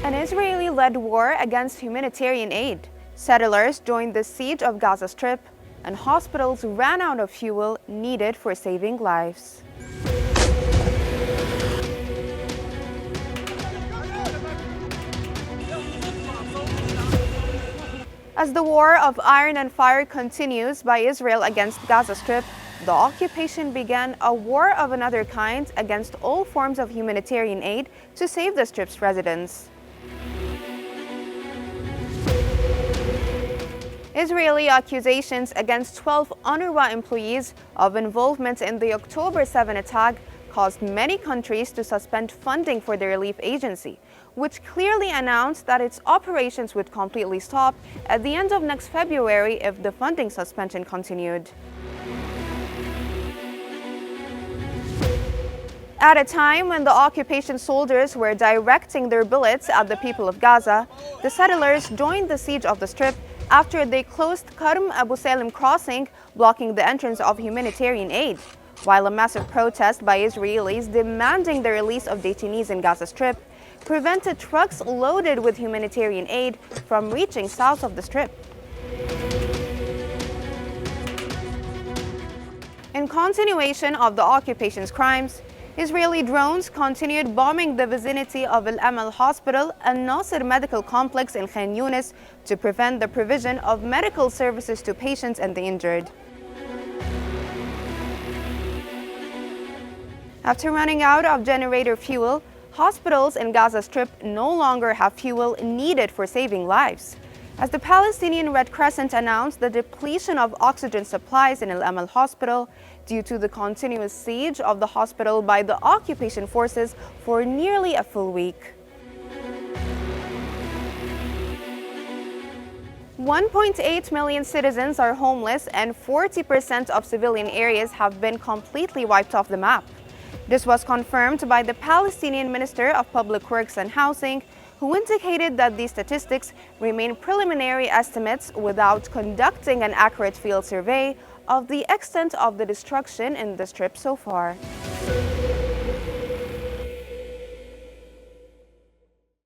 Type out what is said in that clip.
An Israeli-led war against humanitarian aid. Settlers joined the siege of Gaza Strip, and hospitals ran out of fuel needed for saving lives. As the war of iron and fire continues by Israel against Gaza Strip, the occupation began a war of another kind against all forms of humanitarian aid to save the Strip's residents. Israeli accusations against 12 UNRWA employees of involvement in the October 7 attack caused many countries to suspend funding for the relief agency, which clearly announced that its operations would completely stop at the end of next February if the funding suspension continued. At a time when the occupation soldiers were directing their bullets at the people of Gaza, the settlers joined the siege of the Strip after they closed Karm Abu Salim crossing, blocking the entrance of humanitarian aid, while a massive protest by Israelis demanding the release of detainees in Gaza Strip prevented trucks loaded with humanitarian aid from reaching south of the Strip. In continuation of the occupation's crimes, Israeli drones continued bombing the vicinity of Al Amal Hospital and Nasser Medical Complex in Khan Yunis to prevent the provision of medical services to patients and the injured. After running out of generator fuel, hospitals in Gaza Strip no longer have fuel needed for saving lives, as the Palestinian Red Crescent announced the depletion of oxygen supplies in Al Amal Hospital due to the continuous siege of the hospital by the occupation forces for nearly a full week. 1.8 million citizens are homeless, and 40% of civilian areas have been completely wiped off the map. This was confirmed by the Palestinian Minister of Public Works and Housing, who indicated that these statistics remain preliminary estimates without conducting an accurate field survey of the extent of the destruction in the Strip so far.